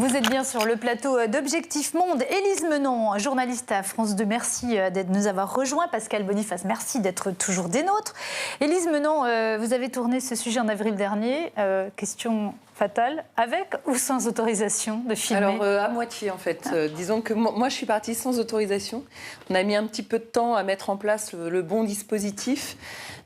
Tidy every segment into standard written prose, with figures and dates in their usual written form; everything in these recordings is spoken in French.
Vous êtes bien sur le plateau d'Objectif Monde. Élise Menon, journaliste à France 2, merci de nous avoir rejoints. Pascal Boniface, merci d'être toujours des nôtres. Élise Menon, vous avez tourné ce sujet en avril dernier. Question fatale, avec ou sans autorisation de filmer? Alors, à moitié en fait. Disons que moi, je suis partie sans autorisation. On a mis un petit peu de temps à mettre en place le bon dispositif.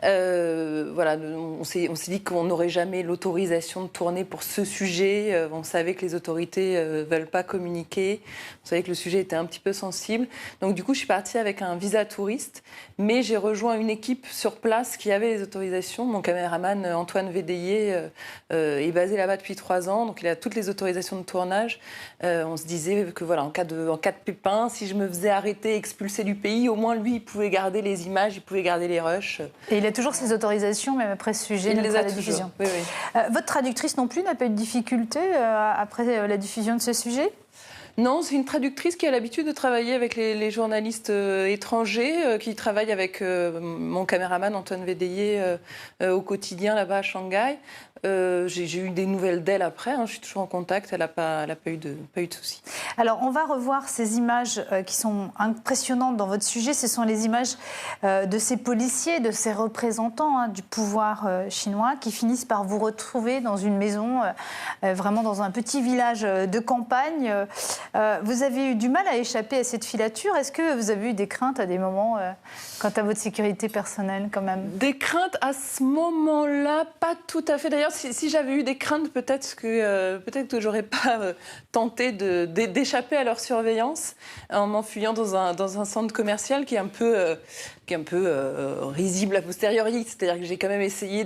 Voilà, on s'est dit qu'on n'aurait jamais l'autorisation de tourner pour ce sujet. On savait que les autorités ne veulent pas communiquer. On savait que le sujet était un petit peu sensible. Donc du coup, je suis partie avec un visa touriste. Mais j'ai rejoint une équipe sur place qui avait les autorisations. Mon caméraman Antoine Védéier est basé là-bas depuis 3 ans. Donc il a toutes les autorisations de tournage. On se disait que voilà, en cas de pépin, si je me faisais arrêter, expulser du pays, au moins lui, il pouvait garder les images, il pouvait garder les rushs. Et il a toujours ses autorisations, même après ce sujet, il les a la diffusion. Oui, oui. Votre traductrice non plus n'a pas eu de difficulté après la diffusion de ce sujet? Non, c'est une traductrice qui a l'habitude de travailler avec les journalistes étrangers, qui travaille avec mon caméraman Antoine Védéier au quotidien là-bas à Shanghai. J'ai eu des nouvelles d'elle après, je suis toujours en contact, elle n'a pas eu de soucis. Alors on va revoir ces images qui sont impressionnantes dans votre sujet. Ce sont les images de ces policiers, de ces représentants du pouvoir chinois qui finissent par vous retrouver dans une maison, vraiment dans un petit village de campagne. Vous avez eu du mal à échapper à cette filature. Est-ce que vous avez eu des craintes à des moments quant à votre sécurité personnelle quand même? Des craintes à ce moment-là, pas tout à fait. D'ailleurs, si j'avais eu des craintes, peut-être que j'aurais pas tenté d'échapper à leur surveillance en m'enfuyant dans un centre commercial qui est un peu risible a posteriori. C'est-à-dire que j'ai quand même essayé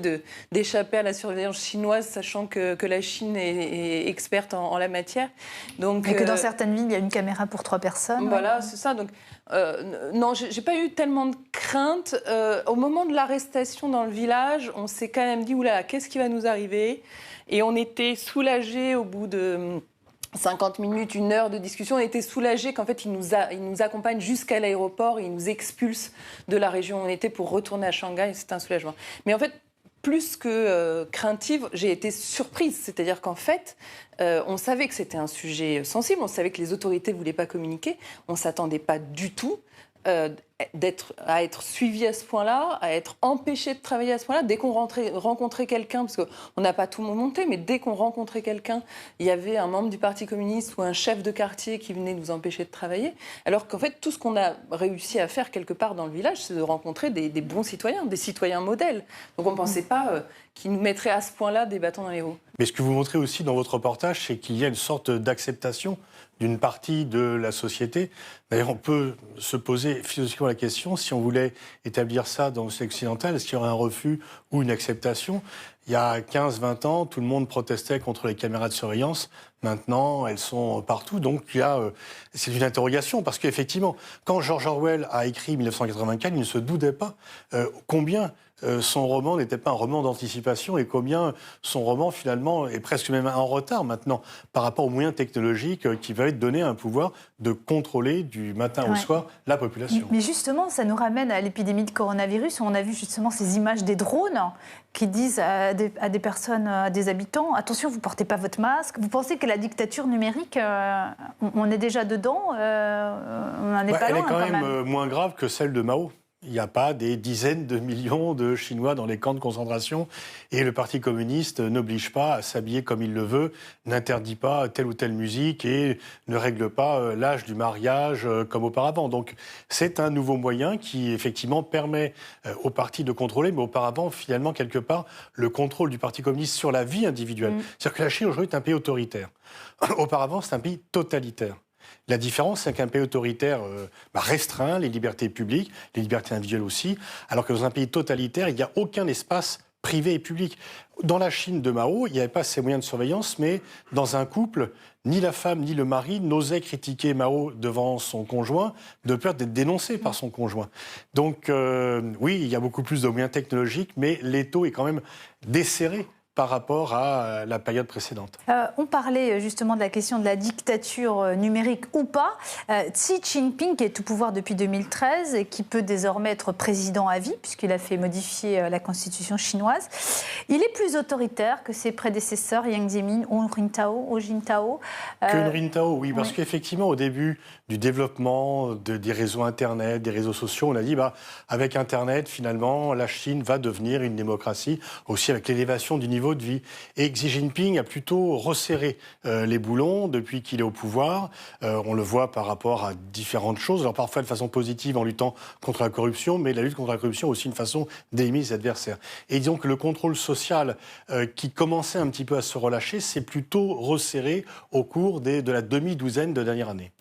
d'échapper à la surveillance chinoise, sachant que la Chine est experte en la matière. Donc, et que dans certaines villes, il y a une caméra pour 3 personnes. Voilà, c'est ça. Donc, non, j'ai pas eu tellement de crainte. Au moment de l'arrestation dans le village, on s'est quand même dit, oulala, qu'est-ce qui va nous arriver? Et on était soulagés au bout de 50 minutes, 1 heure de discussion. On était soulagés qu'en fait, il nous accompagne jusqu'à l'aéroport et il nous expulse de la région où on était pour retourner à Shanghai. C'était un soulagement. Mais en fait, plus que craintive, j'ai été surprise. C'est-à-dire qu'en fait, on savait que c'était un sujet sensible, on savait que les autorités ne voulaient pas communiquer, on ne s'attendait pas du tout à être suivi à ce point-là, à être empêché de travailler à ce point-là. Dès qu'on rencontrait quelqu'un, parce qu'on n'a pas tout monté, mais dès qu'on rencontrait quelqu'un, il y avait un membre du Parti communiste ou un chef de quartier qui venait nous empêcher de travailler. Alors qu'en fait, tout ce qu'on a réussi à faire quelque part dans le village, c'est de rencontrer des bons citoyens, des citoyens modèles. Donc on ne pensait pas qu'ils nous mettraient à ce point-là des bâtons dans les roues. Mais ce que vous montrez aussi dans votre reportage, c'est qu'il y a une sorte d'acceptation d'une partie de la société. D'ailleurs, on peut se poser philosophiquement la question, si on voulait établir ça dans le société occidentale, est-ce qu'il y aurait un refus ou une acceptation? Il y a 15-20 ans, tout le monde protestait contre les caméras de surveillance. Maintenant, elles sont partout. Donc, c'est une interrogation. Parce qu'effectivement, quand George Orwell a écrit 1984, il ne se doutait pas combien son roman n'était pas un roman d'anticipation et combien son roman, finalement, est presque même en retard maintenant par rapport aux moyens technologiques qui va être donné un pouvoir de contrôler du matin au soir la population. Mais justement, ça nous ramène à l'épidémie de coronavirus où on a vu justement ces images des drones qui disent à des personnes, à des habitants, attention, vous ne portez pas votre masque. Vous pensez que la dictature numérique, on est déjà dedans, on n'en est pas loin quand même. Elle est quand même moins grave que celle de Mao. Il n'y a pas des dizaines de millions de Chinois dans les camps de concentration et le Parti communiste n'oblige pas à s'habiller comme il le veut, n'interdit pas telle ou telle musique et ne règle pas l'âge du mariage comme auparavant. Donc c'est un nouveau moyen qui effectivement permet au parti de contrôler, mais auparavant finalement quelque part le contrôle du Parti communiste sur la vie individuelle. C'est-à-dire que la Chine aujourd'hui est un pays autoritaire. Auparavant c'est un pays totalitaire. La différence, c'est qu'un pays autoritaire restreint les libertés publiques, les libertés individuelles aussi, alors que dans un pays totalitaire, il n'y a aucun espace privé et public. Dans la Chine de Mao, il n'y avait pas ces moyens de surveillance, mais dans un couple, ni la femme ni le mari n'osaient critiquer Mao devant son conjoint, de peur d'être dénoncé par son conjoint. Donc oui, il y a beaucoup plus de moyens technologiques, mais l'étau est quand même desserré par rapport à la période précédente. On parlait justement de la question de la dictature numérique ou pas. Xi Jinping, qui est au pouvoir depuis 2013 et qui peut désormais être président à vie, puisqu'il a fait modifier la constitution chinoise, il est plus autoritaire que ses prédécesseurs Jiang Zemin ou Hu Jintao. Que Rintao, oui, parce qu'effectivement, au début du développement des réseaux Internet, des réseaux sociaux, on a dit, avec Internet, finalement, la Chine va devenir une démocratie, aussi avec l'élévation du niveau de vie. Et Xi Jinping a plutôt resserré les boulons depuis qu'il est au pouvoir. On le voit par rapport à différentes choses, alors parfois de façon positive en luttant contre la corruption, mais la lutte contre la corruption est aussi une façon d'éliminer ses adversaires. Et disons que le contrôle social qui commençait un petit peu à se relâcher, s'est plutôt resserré au cours de la demi-douzaine de dernières années.